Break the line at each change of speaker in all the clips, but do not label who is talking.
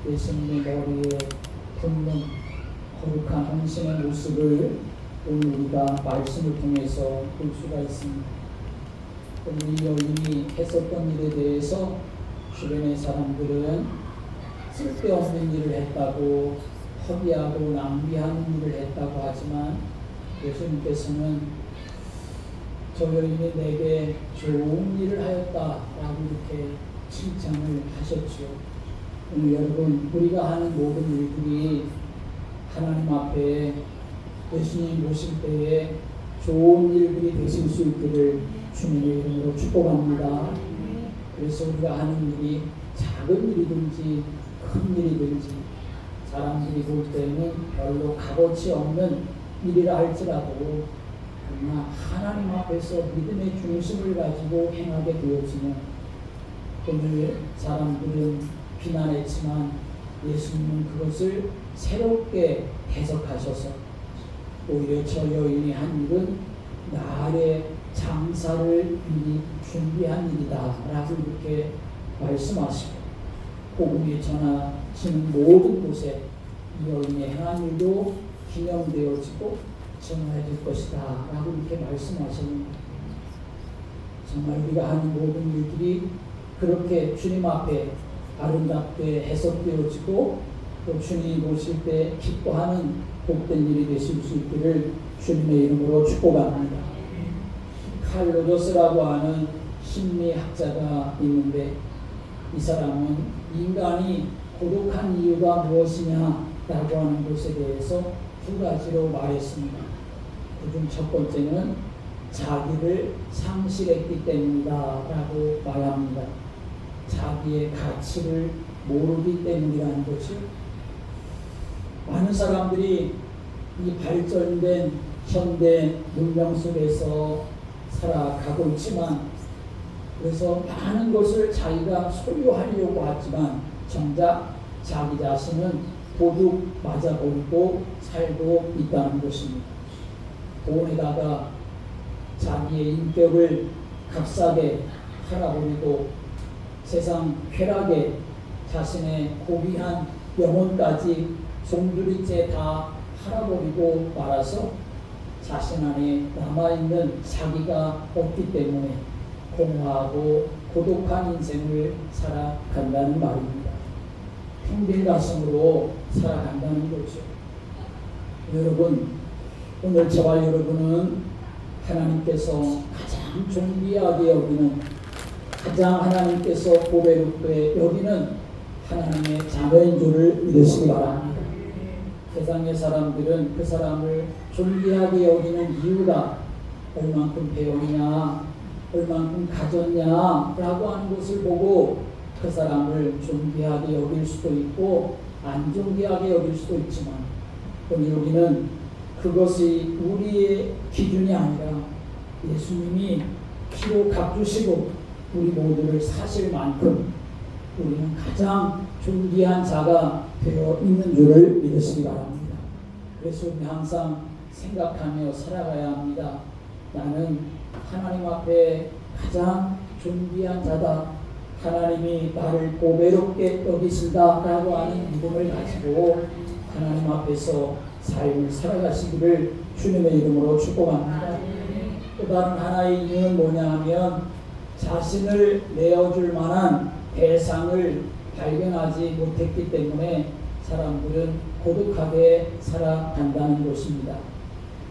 예수님의 머리에 붓는 거룩한 헌신의 모습을 오늘 우리가 말씀을 통해서 볼 수가 있습니다. 오늘 이 여인이 했었던 일에 대해서 주변의 사람들은 쓸데없는 일을 했다고, 허비하고 낭비하는 일을 했다고 하지만 예수님께서는 저 여인이 내게 좋은 일을 하였다라고 이렇게 칭찬을 하셨죠. 오늘 여러분, 우리가 하는 모든 일들이 하나님 앞에 예수님 모실 때에 좋은 일들이 되실 수 있기를 주님의 이름으로 축복합니다. 그래서 우리가 하는 일이 작은 일이든지 큰 일이든지 사람들이 볼 때는 별로 값어치 없는 일이라 할지라도 그러나 하나님 앞에서 믿음의 중심을 가지고 행하게 되어지면 오늘 사람들은 비난했지만 예수님은 그것을 새롭게 해석하셔서 오히려 저 여인이 한 일은 나의 장사를 미리 준비한 일이다 라고 이렇게 말씀하시고 복음이 전하지는 모든 곳에 이 여인의 행한 일도 기념되어지고 전해질 것이다 라고 이렇게 말씀하셨습니다. 정말 우리가 하는 모든 일들이 그렇게 주님 앞에 아름답게 해석되어지고 또 주님이 보실 때 기뻐하는 복된 일이 되실 수 있기를 주님의 이름으로 축복합니다. 칼 로저스라고 하는 심리학자가 있는데 이 사람은 인간이 고독한 이유가 무엇이냐라고 하는 것에 대해서 두 가지로 말했습니다. 그중 첫 번째는 자기를 상실했기 때문이다 라고 말합니다. 자기의 가치를 모르기 때문이라는 것을 많은 사람들이 이 발전된 현대 문명 속에서 살아가고 있지만 그래서 많은 것을 자기가 소유하려고 하지만 정작 자기 자신은 도둑 맞아버리고 살고 있다는 것입니다. 돈에다가 자기의 인격을 값싸게 팔아버리고 세상 쾌락에 자신의 고귀한 영혼까지 송두리째 다 팔아버리고 말아서 자신 안에 남아있는 자기가 없기 때문에 공허하고 고독한 인생을 살아간다는 말입니다. 텅빈 가슴으로 살아간다는 거죠. 여러분, 오늘 저와 여러분은 하나님께서 가장 존귀하게 여기는, 가장 하나님께서 보배롭게 여기는 하나님의 자녀인 줄을 믿으시기 바랍니다. 세상의 사람들은 그 사람을 존귀하게 여기는 이유가 얼만큼 배웠냐, 얼만큼 가졌냐 라고 하는 것을 보고 그 사람을 존귀하게 여길 수도 있고 안 존귀하게 여길 수도 있지만 오늘 여기는 그것이 우리의 기준이 아니라 예수님이 피로 값주시고 우리 모두를 사실 만큼 우리는 가장 존귀한 자가 되어 있는 줄을 믿으시기 바랍니다. 그래서 우리는 항상 생각하며 살아가야 합니다. 나는 하나님 앞에 가장 존귀한 자다. 하나님이 나를 보배롭게 여기신다라고 하는 믿음을 가지고 하나님 앞에서 삶을 살아가시기를 주님의 이름으로 축복합니다. 또 다른 하나의 이유는 뭐냐 하면 자신을 내어줄 만한 대상을 발견하지 못했기 때문에 사람들은 고독하게 살아간다는 것입니다.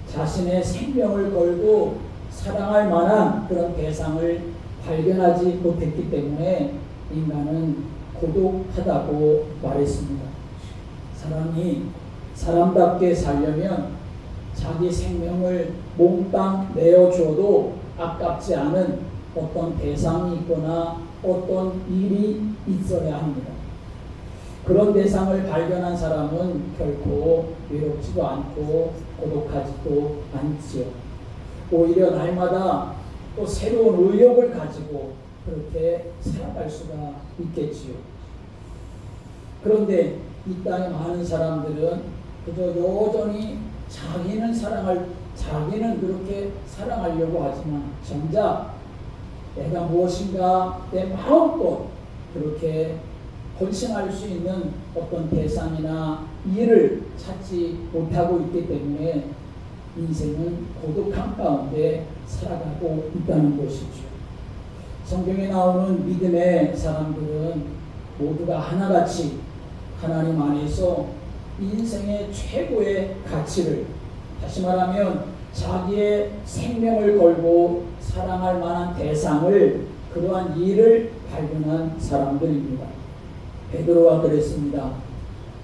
자신의 생명을 걸고 사랑할 만한 그런 대상을 발견하지 못했기 때문에 인간은 고독하다고 말했습니다. 사람이 사람답게 살려면 자기 생명을 몽땅 내어줘도 아깝지 않은 어떤 대상이 있거나 어떤 일이 있어야 합니다. 그런 대상을 발견한 사람은 결코 외롭지도 않고 고독하지도 않지요. 오히려 날마다 또 새로운 의욕을 가지고 그렇게 살아갈 수가 있겠지요. 그런데 이 땅의 많은 사람들은 그저 여전히 자기는 그렇게 사랑하려고 하지만 정작 내가 무엇인가 내 마음껏 그렇게 헌신할 수 있는 어떤 대상이나 일을 찾지 못하고 있기 때문에 인생은 고독한 가운데 살아가고 있다는 것이죠. 성경에 나오는 믿음의 사람들은 모두가 하나같이 하나님 안에서 인생의 최고의 가치를, 다시 말하면 자기의 생명을 걸고 사랑할 만한 대상을, 그러한 일을 발견한 사람들입니다. 베드로가 그랬습니다.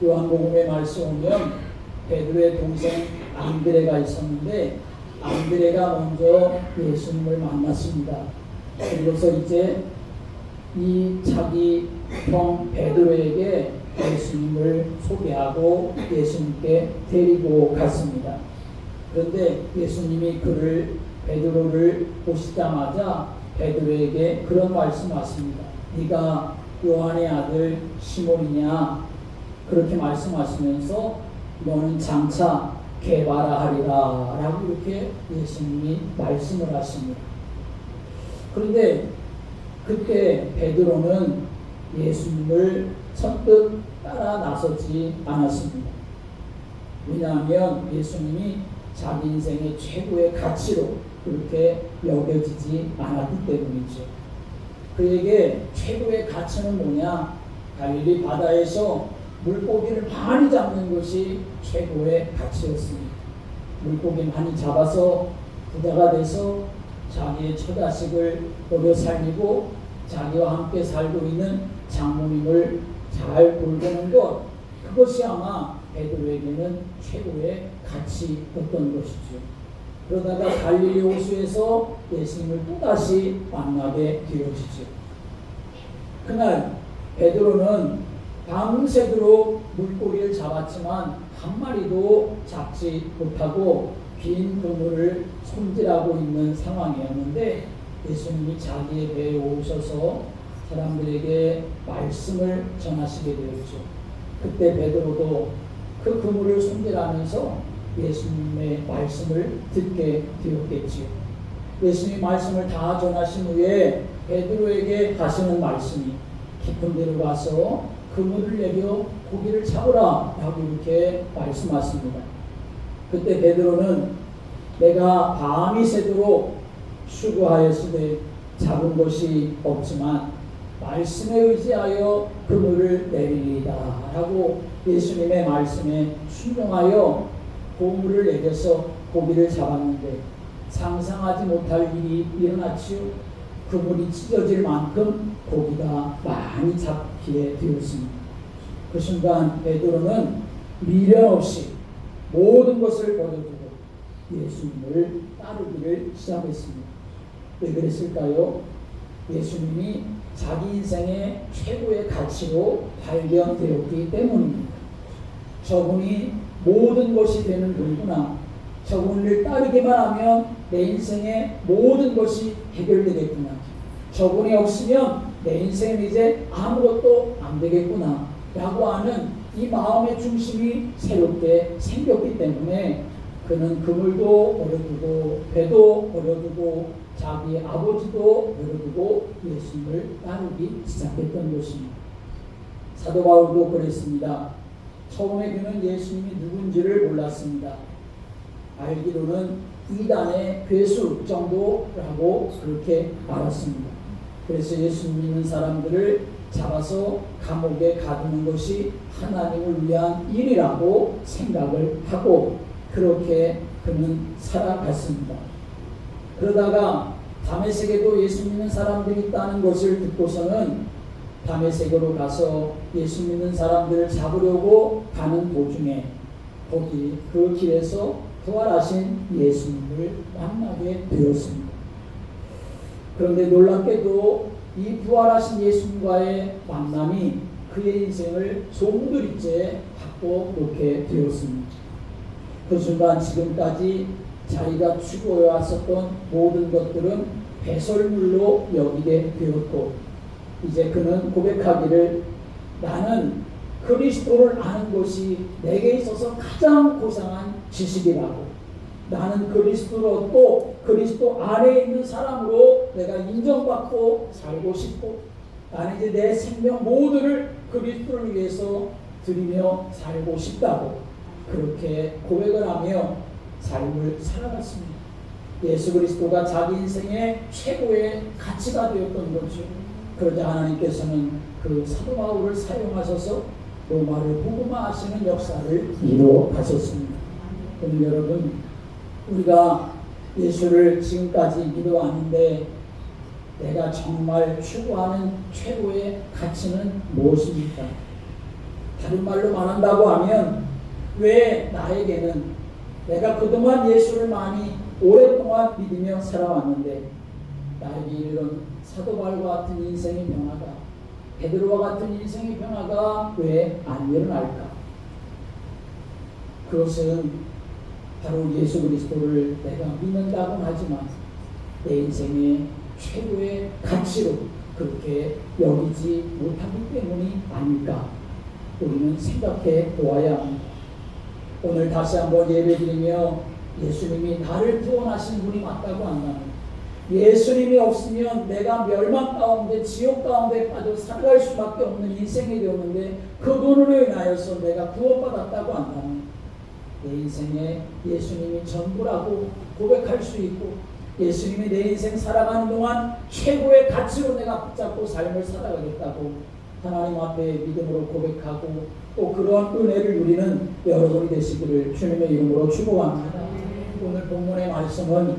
요한복음에 말씀 오면 베드로의 동생 안드레가 있었는데 안드레가 먼저 예수님을 만났습니다. 그래서 이제 이 자기 형 베드로에게 예수님을 소개하고 예수님께 데리고 갔습니다. 그런데 예수님이 베드로를 보시자마자 베드로에게 그런 말씀하십니다. 네가 요한의 아들 시몬이냐? 그렇게 말씀하시면서 너는 장차 개바라 하리라 라고 이렇게 예수님이 말씀을 하십니다. 그런데 그때 베드로는 예수님을 선뜻 따라 나서지 않았습니다. 왜냐하면 예수님이 자기 인생의 최고의 가치로 그렇게 여겨지지 않았기 때문이죠. 그에게 최고의 가치는 뭐냐? 갈릴리 바다에서 물고기를 많이 잡는 것이 최고의 가치였습니다. 물고기 많이 잡아서 부자가 돼서 자기의 처자식을 먹여 살리고 자기와 함께 살고 있는 장모님을 잘 돌보는 것, 그것이 아마 베드로에게는 최고의 가치였던 것이죠. 그러다가 갈릴리 호수에서 예수님을 또다시 만나게 되어지죠. 그날 베드로는 밤새도록 물고기를 잡았지만 한 마리도 잡지 못하고 빈 그물을 손질하고 있는 상황이었는데 예수님이 자기의 배에 오셔서 사람들에게 말씀을 전하시게 되었죠. 그때 베드로도 그 그물을 손질하면서 예수님의 말씀을 듣게 되었겠지요. 예수님의 말씀을 다 전하신 후에 베드로에게 하시는 말씀이 깊은 데로 가서 그물을 내려 고기를 잡으라 라고 이렇게 말씀하십니다. 그때 베드로는 내가 밤이 새도록 수고하였으되 잡은 것이 없지만 말씀에 의지하여 그물을 내리리이다 라고 예수님의 말씀에 순종하여 그물을 내려서 고기를 잡았는데 상상하지 못할 일이 일어났지요. 그물이 찢어질 만큼 고기가 많이 잡히게 되었습니다. 그 순간 베드로는 미련 없이 모든 것을 버려두고 예수님을 따르기를 시작했습니다. 왜 그랬을까요? 예수님이 자기 인생의 최고의 가치로 발견되었기 때문입니다. 저분이 모든 것이 되는 분이구나. 저분을 따르기만 하면 내 인생의 모든 것이 해결되겠구나. 저분이 없으면 내 인생은 이제 아무것도 안 되겠구나 라고 하는 이 마음의 중심이 새롭게 생겼기 때문에 그는 그물도 버려두고 배도 버려두고 자기 아버지도 버려두고 예수님을 따르기 시작했던 것입니다. 사도 바울도 그랬습니다. 처음에 그는 예수님이 누군지를 몰랐습니다. 알기로는 이단의 괴수 정도라고 그렇게 알았습니다. 그래서 예수님 믿는 사람들을 잡아서 감옥에 가두는 것이 하나님을 위한 일이라고 생각을 하고 그렇게 그는 살아갔습니다. 그러다가 다메섹에도 예수 믿는 사람들이 있다는 것을 듣고서는 다메섹으로 가서 예수 믿는 사람들을 잡으려고 가는 도중에 거기 그 길에서 부활하신 예수님을 만나게 되었습니다. 그런데 놀랍게도 이 부활하신 예수님과의 만남이 그의 인생을 송두리째 바꿔놓게 되었습니다. 그 순간 지금까지 자기가 추구해 왔었던 모든 것들은 배설물로 여기게 되었고 이제 그는 고백하기를 나는 그리스도를 아는 것이 내게 있어서 가장 고상한 지식이라고 나는 그리스도를 얻고 그리스도 안에 있는 사람으로 내가 인정받고 살고 싶고 나는 이제 내 생명 모두를 그리스도를 위해서 드리며 살고 싶다고 그렇게 고백을 하며 삶을 살아갔습니다. 예수 그리스도가 자기 인생의 최고의 가치가 되었던 거죠. 그러자 하나님께서는 그 사도 바울을 사용하셔서 로마를 복음화하시는 역사를 이루어 가셨습니다. 오늘 여러분, 우리가 예수를 지금까지 믿어왔는데 내가 정말 추구하는 최고의 가치는 무엇입니까? 다른 말로 말한다고 하면 왜 나에게는 내가 그동안 예수를 많이 오랫동안 믿으며 살아왔는데 나에게 이런 사도 바울과 같은 인생의 변화가, 베드로와 같은 인생의 변화가 왜 안 일어날까? 그것은 바로 예수 그리스도를 내가 믿는다고는 하지만 내 인생의 최고의 가치로 그렇게 여기지 못하기 때문이 아닐까? 우리는 생각해 보아야 합니다. 오늘 다시 한번 예배드리며 예수님이 나를 구원하신 분이 맞다고 한다면, 예수님이 없으면 내가 멸망 가운데 지옥 가운데 빠져 살아갈 수밖에 없는 인생이 되었는데 그분으로 인하여서 내가 구원받았다고 한다면 내 인생에 예수님이 전부라고 고백할 수 있고, 예수님이 내 인생 살아가는 동안 최고의 가치로 내가 붙잡고 삶을 살아가겠다고 하나님 앞에 믿음으로 고백하고 또 그런 은혜를 누리는 여러분이 되시기를 주님의 이름으로 축복합니다. 오늘 본문의 말씀은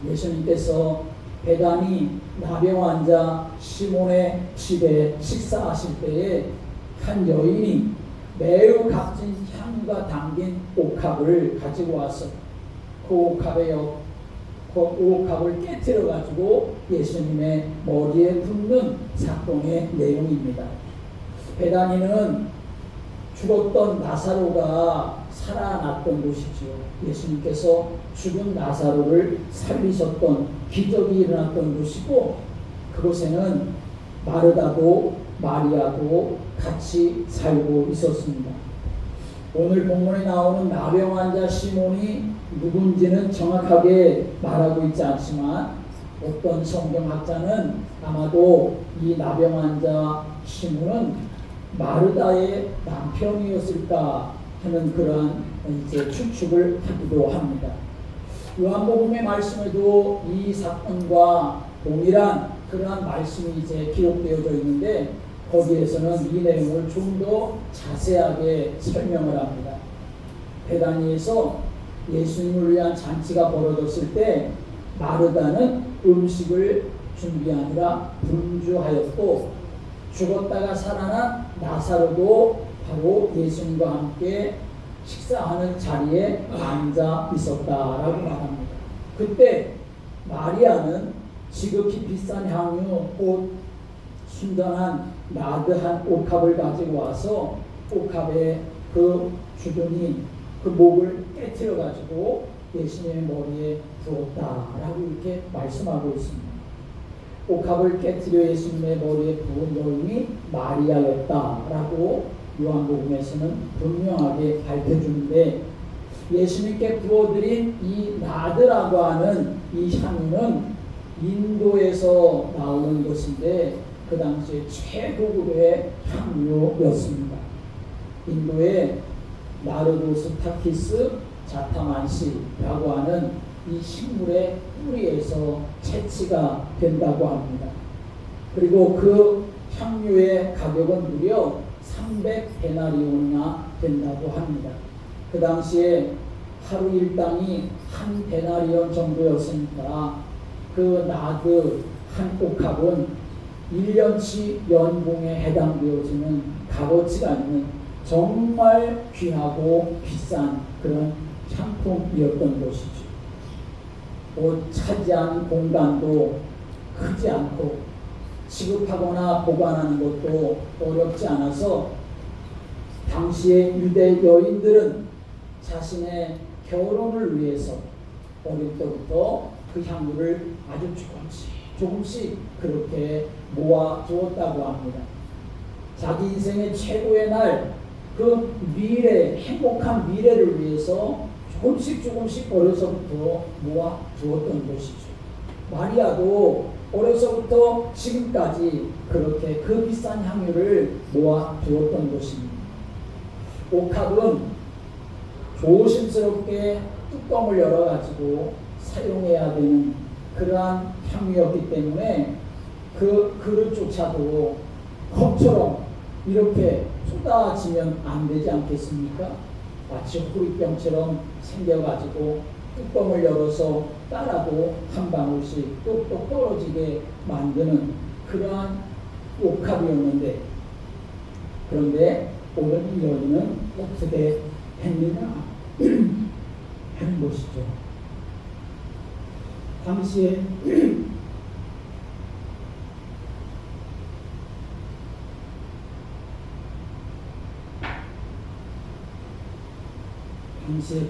예수님께서 베다니 나병환자 시몬의 집에 식사하실 때에 한 여인이 매우 값진 향유가 담긴 옥합을 가지고 와서 그 옥합을 깨트려 가지고 예수님의 머리에 붓는 사건의 내용입니다. 베다니는 죽었던 나사로가 살아났던 곳이지요. 예수님께서 죽은 나사로를 살리셨던 기적이 일어났던 곳이고, 그곳에는 마르다도 마리아도 같이 살고 있었습니다. 오늘 본문에 나오는 나병 환자 시몬이 누군지는 정확하게 말하고 있지 않지만 어떤 성경학자는 아마도 이 나병 환자 시몬은 마르다의 남편이었을까 하는 그러한 추측을 하기도 합니다. 요한복음의 말씀에도 이 사건과 동일한 그러한 말씀이 기록되어져 있는데 거기에서는 이 내용을 좀 더 자세하게 설명을 합니다. 베다니에서 예수님을 위한 잔치가 벌어졌을 때 마르다는 음식을 준비하느라 분주하였고, 죽었다가 살아난 나사로도 바로 예수님과 함께 식사하는 자리에 앉아 있었다라고 말합니다. 그때 마리아는 지극히 비싼 향유 곧 순전한 나드 한 옥합을 가지고 와서 옥합에 그 주둥이 그 목을 깨트려 가지고 예수님의 머리에 부었다라고 이렇게 말씀하고 있습니다. 옥합을 깨트려 예수님의 머리에 부은 여인이 마리아였다라고 요한복음에서는 분명하게 밝혀주는데, 예수님께 부어드린 이 나드라고 하는 이 향유는 인도에서 나오는 것인데 그 당시에 최고급의 향유였습니다. 인도의 나르도스타키스 자타만시라고 하는 이 식물의 뿌리에서 채취가 된다고 합니다. 그리고 그 향유의 가격은 무려 300데나리온이나 된다고 합니다. 그 당시에 하루 일당이 한 데나리온 정도였으니까 그 나드 한 옥합은 1년치 연봉에 해당되어지는 값어치가 있는 정말 귀하고 비싼 그런 상품이었던 것이죠. 차지하는 공간도 크지 않고 취급하거나 보관하는 것도 어렵지 않아서 당시의 유대 여인들은 자신의 결혼을 위해서 어릴 때부터 그 향유를 아주 조금씩 그렇게 모아 두었다고 합니다. 자기 인생의 최고의 날, 그 미래, 행복한 미래를 위해서 조금씩 어려서부터 모아 두었던 것이죠. 마리아도 어려서부터 지금까지 그렇게 그 비싼 향유를 모아 두었던 것입니다. 옥합은 조심스럽게 뚜껑을 열어가지고 사용해야 되는 그러한 향유였기 때문에 그 그릇조차도 컵처럼 이렇게 쏟아지면 안 되지 않겠습니까? 마치 호리병처럼 생겨가지고 뚜껑을 열어서 따라도 한 방울씩 똑똑 떨어지게 만드는 그러한 옥합이었는데, 그런데 오늘 이 여인은 어떻게 했느냐 하는 것이죠. 당시에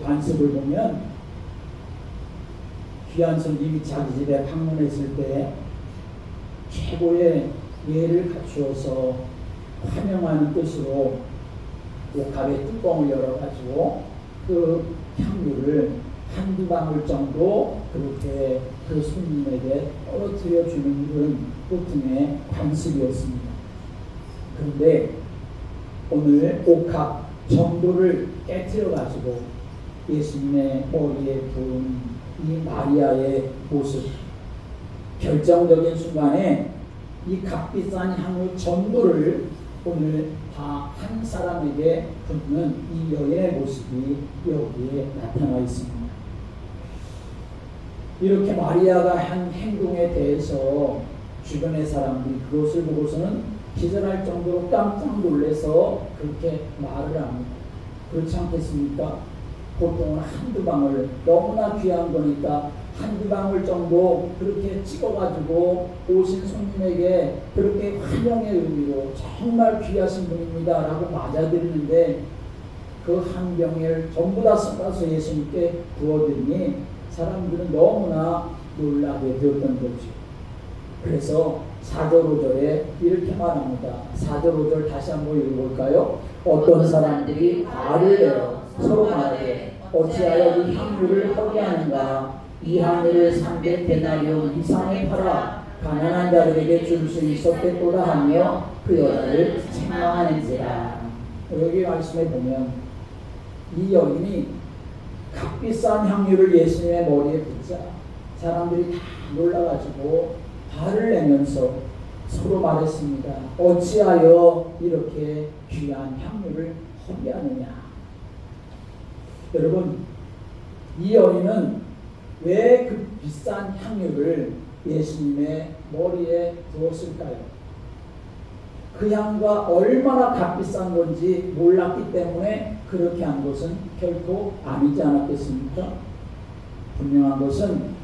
관습을 보면 귀한 손님이 자기 집에 방문했을 때 최고의 예를 갖추어서 환영하는 뜻으로 옥합의 뚜껑을 열어가지고 그 향유를 한두 방울 정도 그렇게 그 손님에게 떨어뜨려 주는 그런 보통의 관습이었습니다. 그런데 오늘 옥합 정도를 깨트려 가지고 예수님의 머리에 부은 이 마리아의 모습, 결정적인 순간에 이 값비싼 향유 전부를 오늘 다 한 사람에게 붓는 이 여인의 모습이 여기에 나타나 있습니다. 이렇게 마리아가 한 행동에 대해서 주변의 사람들이 그것을 보고서는 기절할 정도로 깜짝 놀라서 그렇게 말을 합니다. 그렇지 않겠습니까? 보통은 한두 방울, 너무나 귀한 거니까 한두 방울 정도 그렇게 찍어가지고 오신 손님에게 그렇게 환영의 의미로 정말 귀하신 분입니다 라고 맞아드리는데, 그 한 병을 전부 다 쏟아서 예수님께 부어드리니 사람들은 너무나 놀라게 되었던 거죠. 그래서 4절 5절에 이렇게 말합니다. 4절 5절 다시 한번 읽어볼까요? 어떤 사람들이 말을 내어 서로 말하되 어찌하여 이 향유를 허비하는가? 이 향유를 300데나리온 이상에 팔아 가난한 자들에게 줄 수 있었겠도다 하며 그 여자를 책망하는지라. 여기 말씀에 보면 이 여인이 값비싼 향유를 예수님의 머리에 붓자 사람들이 다 놀라가지고 화를 내면서 서로 말했습니다. 어찌하여 이렇게 귀한 향유를 허비하느냐. 여러분, 이 여인은 왜 그 비싼 향유를 예수님의 머리에 부었을까요? 그 향과 얼마나 값비싼 건지 몰랐기 때문에 그렇게 한 것은 결코 아니지 않았겠습니까? 분명한 것은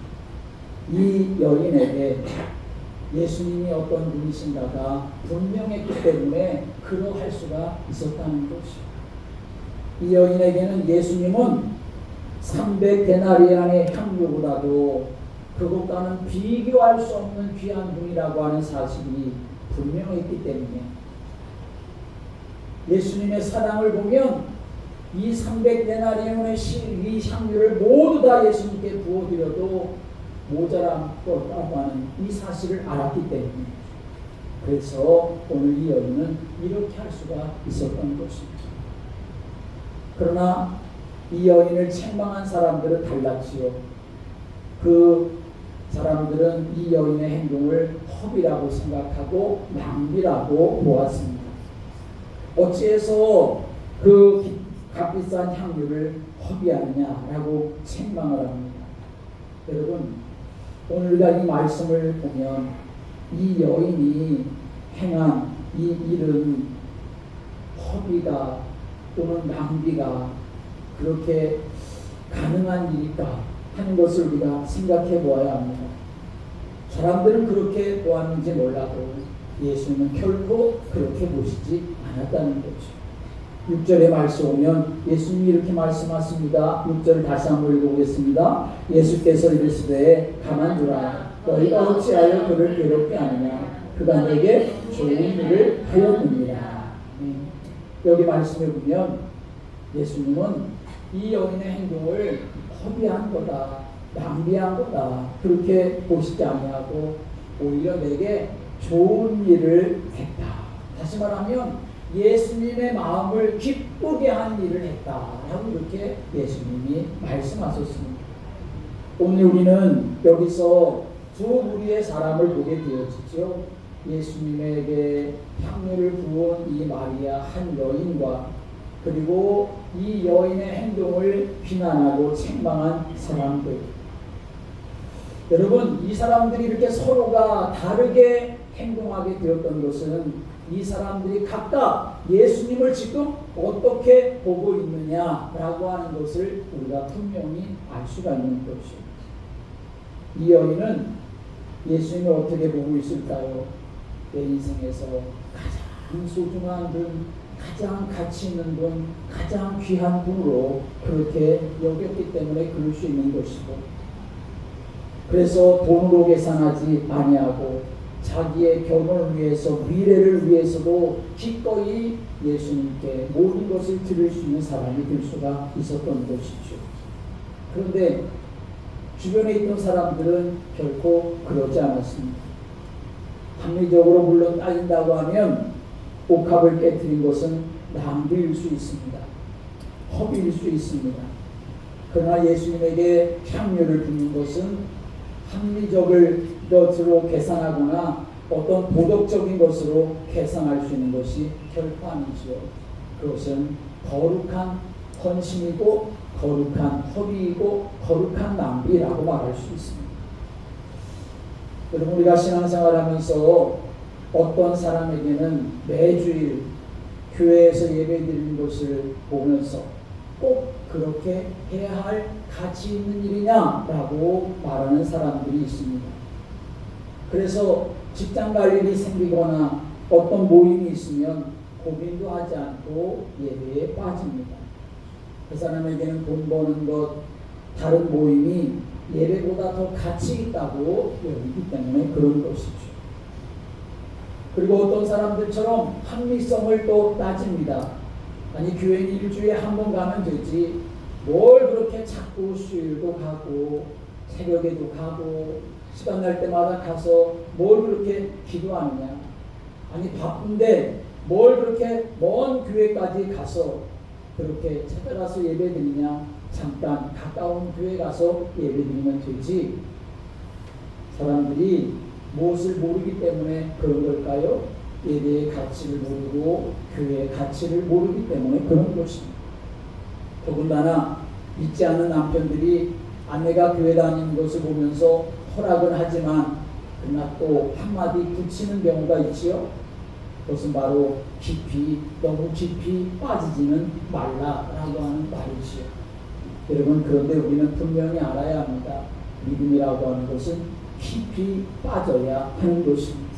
이 여인에게 예수님이 어떤 분이신가가 분명했기 때문에 그러할 수가 있었다는 것이죠. 이 여인에게는 예수님은 300데나리온의 향유보다도 그것과는 비교할 수 없는 귀한 분이라고 하는 사실이 분명했기 때문에 예수님의 사랑을 보면 이 300데나리온의 이 향유를 모두 다 예수님께 부어드려도 모자란 거라고 하는 이 사실을 알았기 때문에, 그래서 오늘 이 여인은 이렇게 할 수가 있었던 것입니다. 그러나 이 여인을 책망한 사람들은 달랐지요. 그 사람들은 이 여인의 행동을 허비라고 생각하고 낭비라고 보았습니다. 어찌해서 그 값비싼 향유를 허비하느냐라고 책망을 합니다. 여러분, 오늘 우리가 이 말씀을 보면 이 여인이 행한 이 일은 허비가 또는 낭비가 그렇게 가능한 일일까 하는 것을 우리가 생각해 보아야 합니다. 사람들은 그렇게 보았는지 몰라도 예수님은 결코 그렇게 보시지 않았다는 거죠. 6절의 말씀 오면 예수님이 이렇게 말씀하십니다. 6절을 다시 한번 읽어보겠습니다. 예수께서 이르시되 가만두라. 너희가 어찌하여 그를 괴롭게 하느냐. 그가 내게 좋은 일을 하였느니라. 여기 말씀에 보면 예수님은 이 여인의 행동을 허비한 거다, 낭비한 거다 그렇게 보시지 아니하고 오히려 내게 좋은 일을 했다. 다시 말하면 예수님의 마음을 기쁘게 한 일을 했다라고 이렇게 예수님이 말씀하셨습니다. 오늘 우리는 여기서 두 무리의 사람을 보게 되어지죠. 예수님에게 향유를 부은 이 마리아 한 여인과 그리고 이 여인의 행동을 비난하고 책망한 사람들. 여러분, 이 사람들이 이렇게 서로가 다르게 행동하게 되었던 것은 이 사람들이 각각 예수님을 지금 어떻게 보고 있느냐라고 하는 것을 우리가 분명히 알 수가 있는 것이죠. 이 여인은 예수님을 어떻게 보고 있을까요? 내 인생에서 가장 소중한 분, 가장 가치 있는 분, 가장 귀한 분으로 그렇게 여겼기 때문에 그럴 수 있는 것이고, 그래서 돈으로 계산하지 아니하고 자기의 결혼을 위해서, 미래를 위해서도 기꺼이 예수님께 모든 것을 드릴 수 있는 사람이 될 수가 있었던 것이죠. 그런데 주변에 있던 사람들은 결코 그러지 않았습니다. 합리적으로 물론 따진다고 하면 옥합을 깨뜨린 것은 낭비일 수 있습니다. 허비일 수 있습니다. 그러나 예수님에게 향유를 붓는 것은 합리적을 것으로 계산하거나 어떤 도덕적인 것으로 계산할 수 있는 것이 결코 아니죠. 그것은 거룩한 헌신이고 거룩한 허비이고 거룩한 낭비라고 말할 수 있습니다. 여러분, 우리가 신앙생활하면서 어떤 사람에게는 매주일 교회에서 예배드리는 것을 보면서 꼭 그렇게 해야 할 가치 있는 일이냐라고 말하는 사람들이 있습니다. 그래서 직장 갈 일이 생기거나 어떤 모임이 있으면 고민도 하지 않고 예배에 빠집니다. 그 사람에게는 돈 버는 것, 다른 모임이 예배보다 더 가치 있다고 여기기 때문에 그런 것이죠. 그리고 어떤 사람들처럼 합리성을 또 따집니다. 아니, 교회는 일주일에 한 번 가면 되지 뭘 그렇게 자꾸 수요일도 가고 새벽에도 가고 시간 날 때마다 가서 뭘 그렇게 기도하느냐. 아니, 바쁜데 뭘 그렇게 먼 교회까지 가서 그렇게 찾아가서 예배드리냐. 잠깐 가까운 교회 가서 예배드리면 되지. 사람들이 무엇을 모르기 때문에 그런 걸까요? 예배의 가치를 모르고 교회의 가치를 모르기 때문에 그런 것입니다. 더군다나 믿지 않는 남편들이 아내가 교회 다니는 것을 보면서 허락은 하지만 그러나 또 한마디 붙이는 경우가 있지요. 그것은 바로 너무 깊이 빠지지는 말라라고 하는 말이지요. 여러분, 그런데 우리는 분명히 알아야 합니다. 믿음이라고 하는 것은 깊이 빠져야 하는 것입니다.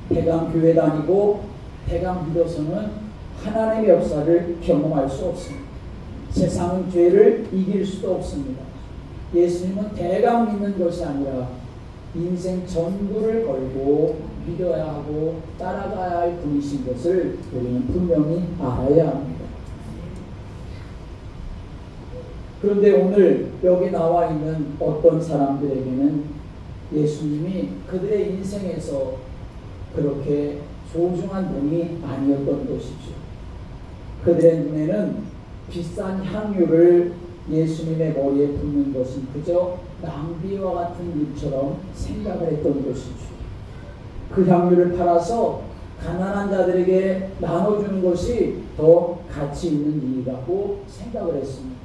대강 교회 다니고 대강 믿어서는 하나님의 역사를 경험할 수 없습니다. 세상은 죄를 이길 수도 없습니다. 예수님은 대강 믿는 것이 아니라 인생 전부를 걸고 믿어야 하고 따라가야 할 분이신 것을 우리는 분명히 알아야 합니다. 그런데 오늘 여기 나와 있는 어떤 사람들에게는 예수님이 그들의 인생에서 그렇게 소중한 분이 아니었던 것이죠. 그들의 눈에는 비싼 향유를 예수님의 머리에 붓는 것은 그저 낭비와 같은 일처럼 생각을 했던 것이죠. 그 향유를 팔아서 가난한 자들에게 나눠주는 것이 더 가치 있는 일이라고 생각을 했습니다.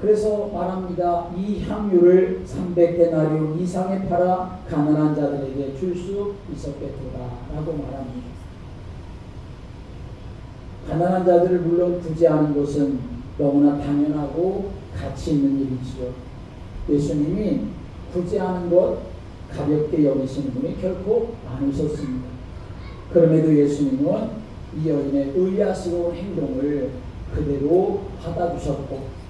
그래서 말합니다. 이 향유를 300데나리온 이상에 팔아 가난한 자들에게 줄 수 있었겠도다 라고 말합니다. 가난한 자들을 물론 구제하는 것은 너무나 당연하고 가치 있는 일이지요. 예수님이 구제하는 것 가볍게 여기시는 분이 결코 아니셨습니다. 그럼에도 예수님은 이 여인의 의아스러운 행동을 그대로 받아주셨고,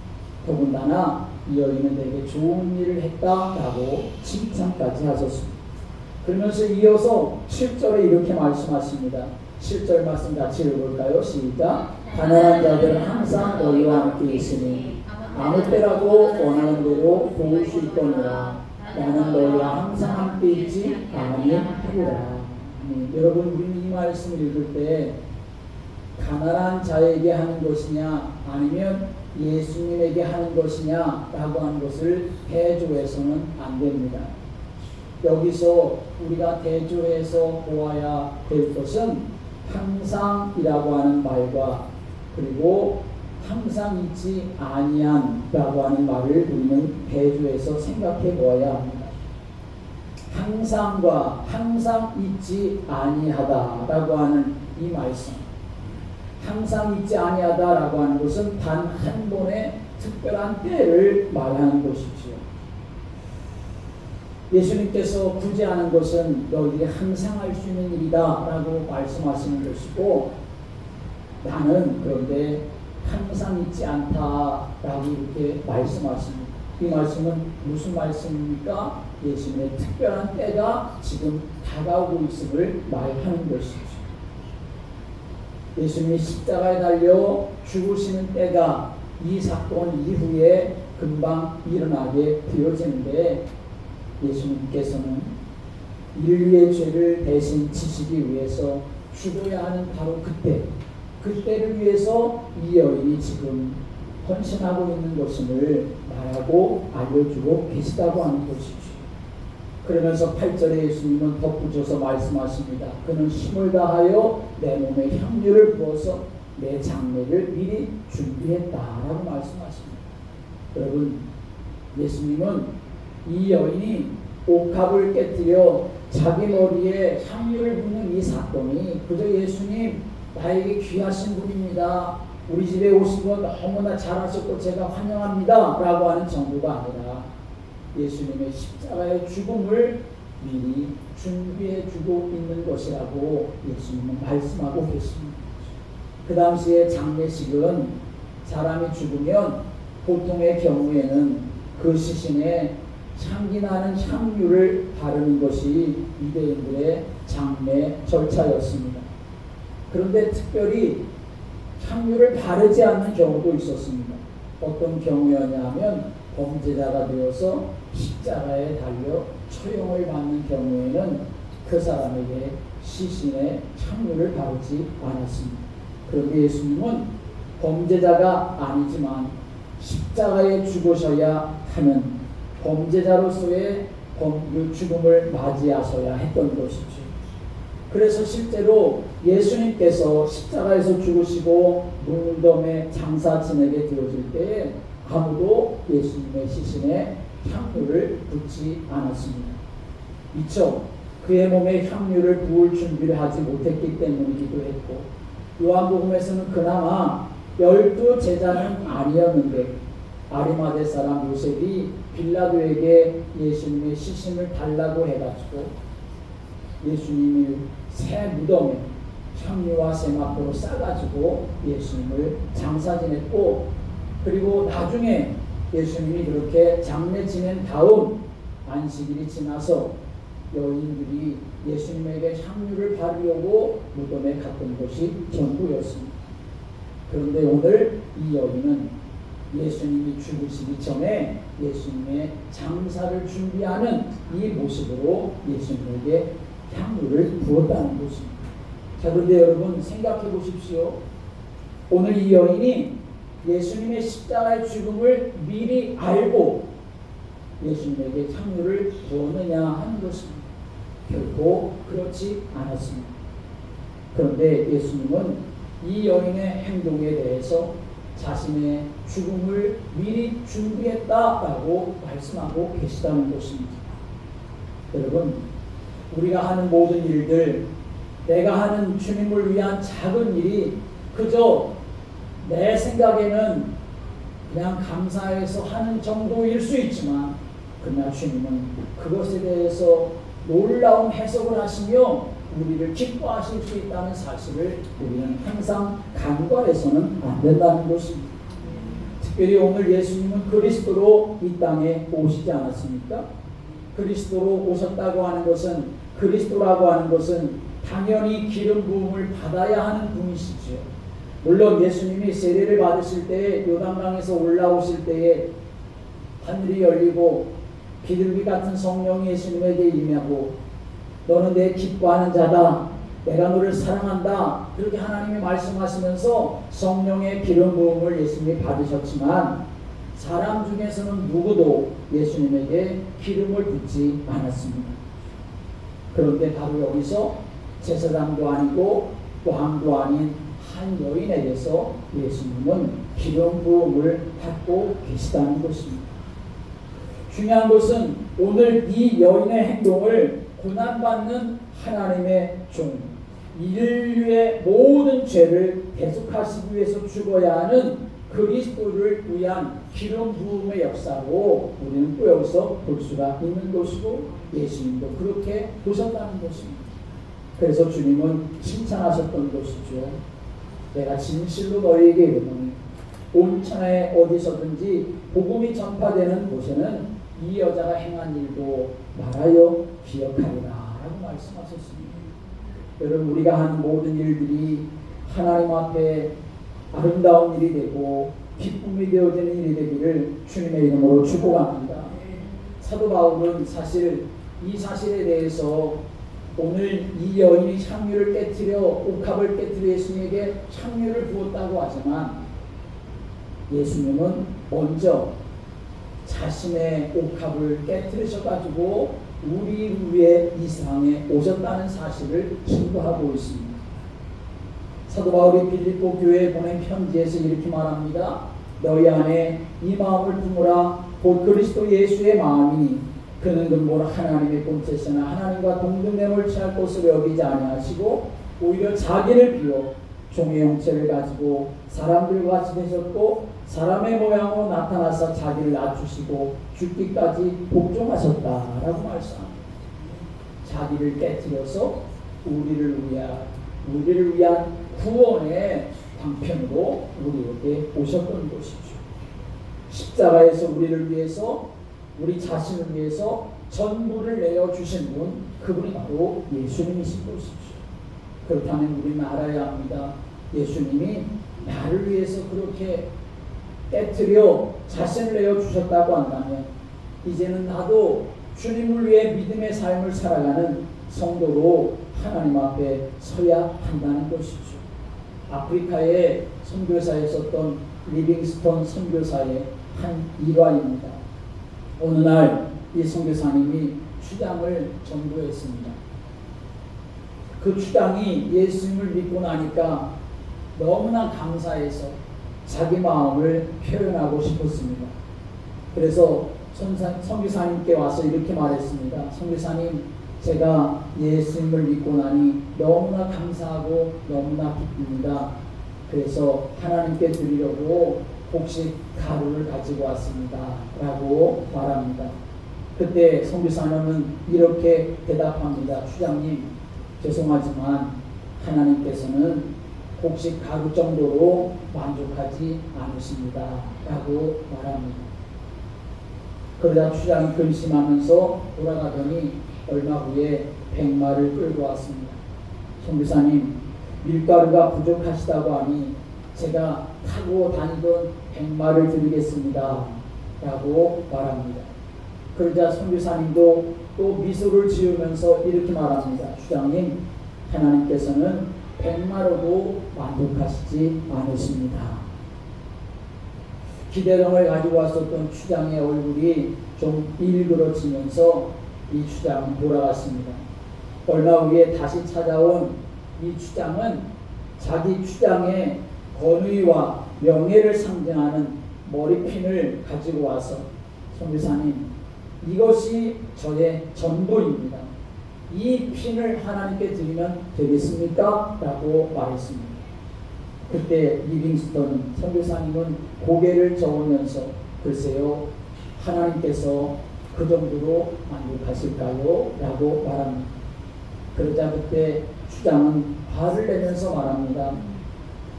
더군다나 이 여인은 내게 좋은 일을 했다라고 칭찬까지 하셨습니다. 그러면서 이어서 7절에 이렇게 말씀하십니다. 7절 말씀 같이 읽어볼까요? 시작. 가난한 자들은 항상 너희와 함께 있으니 아무 때라도 원하는 대로 도울 수 있거니와 나는 너희와 항상 함께 있지 아니하리라. 여러분, 우리는 이 말씀을 읽을 때 가난한 자에게 하는 것이냐 아니면 예수님에게 하는 것이냐라고 하는 것을 대조해서는 안 됩니다. 여기서 우리가 대조해서 보아야 될 것은 항상이라고 하는 말과 그리고 항상 있지 아니한라고 하는 말을 우리는 대조해서 생각해 보아야 합니다. 항상과 항상 있지 아니하다라고 하는 이 말씀, 항상 있지 아니하다라고 하는 것은 단 한 번의 특별한 때를 말하는 것이지요. 예수님께서 굳이 하는 것은 너희들이 항상 할 수 있는 일이다 라고 말씀하시는 것이고, 나는 그런데 항상 있지 않다라고 이렇게 말씀하십니다. 이 말씀은 무슨 말씀입니까? 예수님의 특별한 때가 지금 다가오고 있음을 말하는 것이죠. 예수님이 십자가에 달려 죽으시는 때가 이 사건 이후에 금방 일어나게 되어지는데, 예수님께서는 인류의 죄를 대신 지시기 위해서 죽어야 하는 바로 그때를 위해서 이 여인이 지금 헌신하고 있는 것임을 말하고 알려주고 계시다고 하는 것이죠. 그러면서 8절에 예수님은 덧붙여서 말씀하십니다. 그는 힘을 다하여 내 몸에 향유를 부어서 내 장례를 미리 준비했다라고 말씀하십니다. 여러분, 예수님은 이 여인이 옥합을 깨뜨려 자기 머리에 향유를 붓는 이 사건이 그저 예수님 나에게 귀하신 분입니다, 우리 집에 오신 건 너무나 잘하셨고 제가 환영합니다 라고 하는 정도가 아니라 예수님의 십자가의 죽음을 미리 준비해 주고 있는 것이라고 예수님은 말씀하고 계십니다. 그 당시에 장례식은 사람이 죽으면 보통의 경우에는 그 시신에 향기 나는 향유를 바르는 것이 유대인들의 장례 절차였습니다. 그런데 특별히 향유를 바르지 않는 경우도 있었습니다. 어떤 경우였냐면 범죄자가 되어서 십자가에 달려 처형을 받는 경우에는 그 사람에게 시신에 향유를 바르지 않았습니다. 그런데 예수님은 범죄자가 아니지만 십자가에 죽으셔야 하는 범죄자로서의 죽음을 맞이하셔야 했던 것이죠. 그래서 실제로 예수님께서 십자가에서 죽으시고 무덤에 장사 지내게 되어질 때에 아무도 예수님의 시신에 향유를 붓지 않았습니다. 미처 그의 몸에 향유를 부을 준비를 하지 못했기 때문이기도 했고, 요한복음에서는 그나마 12 제자는 아니었는데 아리마대 사람 요셉이 빌라도에게 예수님의 시신을 달라고 해가지고 예수님이 새 무덤에 향유와 세마포로 싸가지고 예수님을 장사 지냈고, 그리고 나중에 예수님이 그렇게 장례 지낸 다음 안식일이 지나서 여인들이 예수님에게 향유를 바르려고 무덤에 갔던 것이 전부였습니다. 그런데 오늘 이 여인은 예수님이 죽으시기 전에 예수님의 장사를 준비하는 이 모습으로 예수님에게 향유를 부었다는 것입니다. 자, 그런데 여러분 생각해 보십시오. 오늘 이 여인이 예수님의 십자가의 죽음을 미리 알고 예수님에게 향유를 부었느냐 하는 것입니다. 결코 그렇지 않았습니다. 그런데 예수님은 이 여인의 행동에 대해서 자신의 죽음을 미리 준비했다라고 말씀하고 계시다는 것입니다. 여러분, 우리가 하는 모든 일들, 내가 하는 주님을 위한 작은 일이 그저 내 생각에는 그냥 감사해서 하는 정도일 수 있지만, 그러나 주님은 그것에 대해서 놀라운 해석을 하시며 우리를 기뻐하실 수 있다는 사실을 우리는 항상 간과해서는 안 된다는 것입니다. 특별히 오늘 예수님은 그리스도로 이 땅에 오시지 않았습니까? 그리스도로 오셨다고 하는 것은, 그리스도라고 하는 것은 당연히 기름 부음을 받아야 하는 분이시죠. 물론 예수님이 세례를 받으실 때에 요단강에서 올라오실 때에 하늘이 열리고 비둘기 같은 성령이 예수님에게 임하고 너는 내 기뻐하는 자다, 내가 너를 사랑한다, 그렇게 하나님이 말씀하시면서 성령의 기름 부음을 예수님이 받으셨지만 사람 중에서는 누구도 예수님에게 기름을 붓지 않았습니다. 그런데 바로 여기서 제사장도 아니고 왕도 아닌 한 여인에게서 예수님은 기름 부음을 받고 계시다는 것입니다. 중요한 것은 오늘 이 여인의 행동을 고난받는 하나님의 종, 인류의 모든 죄를 대속하시기 위해서 죽어야 하는 그리스도를 위한 기름 부음의 역사로 우리는 또 여기서 볼 수가 있는 것이고 예수님도 그렇게 보셨다는 것입니다. 그래서 주님은 칭찬하셨던 것이죠. 내가 진실로 너희에게 이르노니 온 천하에 어디서든지 복음이 전파되는 곳에는 이 여자가 행한 일도 말하여 기억하리라 라고 말씀하셨습니다. 여러분, 우리가 하는 모든 일들이 하나님 앞에 아름다운 일이 되고 기쁨이 되어지는 일이 되기를 주님의 이름으로 축복합니다. 사도 바울은 사실 이 사실에 대해서 오늘 이 여인이 향유를 깨뜨려 옥합을 깨뜨려 예수님에게 향유를 부었다고 하지만 예수님은 먼저 자신의 옥합을 깨뜨리셔가지고 우리 위에 이 세상에 오셨다는 사실을 증거하고 있습니다. 사도 바울이 빌립보 교회에 보낸 편지에서 이렇게 말합니다. 너희 안에 이 마음을 품으라. 곧 그리스도 예수의 마음이니 그는 근본 하나님의 본체시나 하나님과 동등됨을 취할 것으로 여기지 아니하시고 오히려 자기를 비워 종의 형체를 가지고 사람들과 같이 되셨고 사람의 모양으로 나타나서 자기를 낮추시고 죽기까지 복종하셨다라고 말씀합니다. 자기를 깨뜨려서 우리를 위한 구원의 방편으로 우리에게 오셨던 것이죠. 십자가에서 우리를 위해서, 우리 자신을 위해서 전부를 내어주신 분, 그분이 바로 예수님이신 것이죠. 그렇다면 우리는 알아야 합니다. 예수님이 나를 위해서 그렇게 깨뜨려 자신을 내어주셨다고 한다면 이제는 나도 주님을 위해 믿음의 삶을 살아가는 성도로 하나님 앞에 서야 한다는 것이죠. 아프리카의 선교사에 있었던 리빙스턴 선교사의 한 일화입니다. 어느 날 이 선교사님이 추장을 전도했습니다. 그 추장이 예수님을 믿고 나니까 너무나 감사해서 자기 마음을 표현하고 싶었습니다. 그래서 선교사님께 와서 이렇게 말했습니다. 선교사님, 제가 예수님을 믿고 나니 너무나 감사하고 너무나 기쁩니다. 그래서 하나님께 드리려고 혹시 가루를 가지고 왔습니다 라고 말합니다. 그때 선교사님은 이렇게 대답합니다. 추장님, 죄송하지만 하나님께서는 혹시 가루 정도로 만족하지 않으십니다 라고 말합니다. 그러자 추장이 근심하면서 돌아가더니 얼마 후에 100마를 끌고 왔습니다. 선교사님, 밀가루가 부족하시다고 하니 제가 타고 다니던 100마를 드리겠습니다 라고 말합니다. 그러자 선교사님도 또 미소를 지으면서 이렇게 말합니다. 추장님, 하나님께서는 100마로도 만족하시지 않으십니다. 기대감을 가지고 왔었던 추장의 얼굴이 좀 일그러지면서 이 추장은 돌아갔습니다. 얼마 후에 다시 찾아온 이 추장은 자기 추장의 권위와 명예를 상징하는 머리핀을 가지고 와서 선교사님, 이것이 저의 전부입니다. 이 핀을 하나님께 드리면 되겠습니까? 라고 말했습니다. 그때 리빙스턴 선교사님은 고개를 저으면서 글쎄요, 하나님께서 그 정도로 만족하실까요? 라고 말합니다. 그러자 그때 추장은 화를 내면서 말합니다.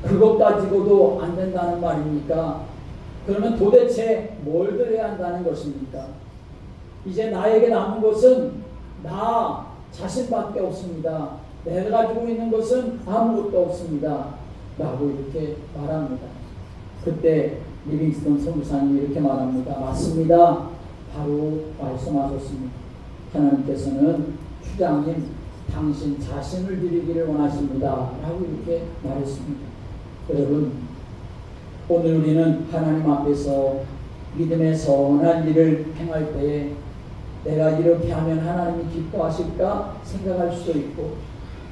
그것 가지고도 안 된다는 말입니까? 그러면 도대체 뭘 드려야 한다는 것입니까? 이제 나에게 남은 것은 나 자신밖에 없습니다. 내가 가지고 있는 것은 아무것도 없습니다 라고 이렇게 말합니다. 그때 리빙스턴 선교사님이 이렇게 말합니다. 맞습니다. 바로 말씀하셨습니다. 하나님께서는 주장님 당신 자신을 드리기를 원하십니다 라고 이렇게 말했습니다. 여러분, 오늘 우리는 하나님 앞에서 믿음의 선한 일을 행할 때에 내가 이렇게 하면 하나님이 기뻐하실까 생각할 수도 있고,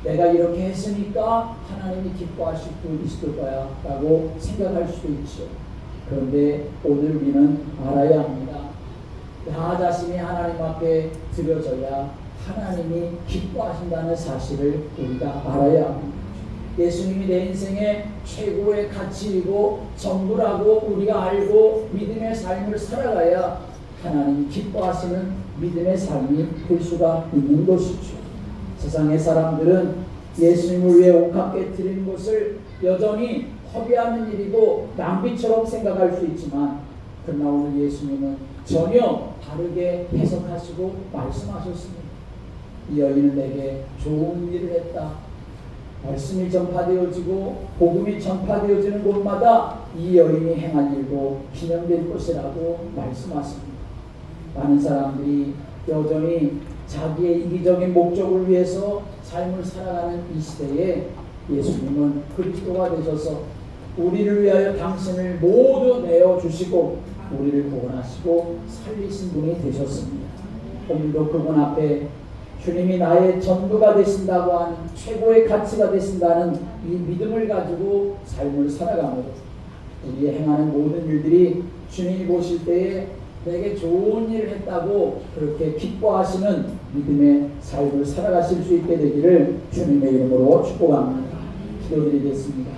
내가 이렇게 했으니까 하나님이 기뻐하실 수 있을 거야 라고 생각할 수도 있죠. 그런데 오늘 우리는 알아야 합니다. 나 자신이 하나님 앞에 드려져야 하나님이 기뻐하신다는 사실을 우리가 알아야 합니다. 예수님이 내 인생의 최고의 가치이고 전부라고 우리가 알고 믿음의 삶을 살아가야 하나님이 기뻐하시는 믿음의 삶이 될 수가 있는 것이죠. 세상의 사람들은 예수님을 위해 옥합게 드리는 것을 여전히 허비하는 일이고 낭비처럼 생각할 수 있지만, 그러나 오늘 예수님은 전혀 다르게 해석하시고 말씀하셨습니다. 이 여인은 내게 좋은 일을 했다. 말씀이 전파되어지고 복음이 전파되어지는 곳마다 이 여인이 행한 일도 기념될 것이라고 말씀하십니다. 많은 사람들이 여전히 자기의 이기적인 목적을 위해서 삶을 살아가는 이 시대에 예수님은 그리스도가 되셔서 우리를 위하여 당신을 모두 내어주시고 우리를 구원하시고 살리신 분이 되셨습니다. 오늘도 그분 앞에 주님이 나의 전부가 되신다고 하는, 최고의 가치가 되신다는 이 믿음을 가지고 삶을 살아가므로 우리 행하는 모든 일들이 주님이 보실 때에 내게 좋은 일을 했다고 그렇게 기뻐하시는 믿음의 삶을 살아가실 수 있게 되기를 주님의 이름으로 축복합니다. 기도드리겠습니다.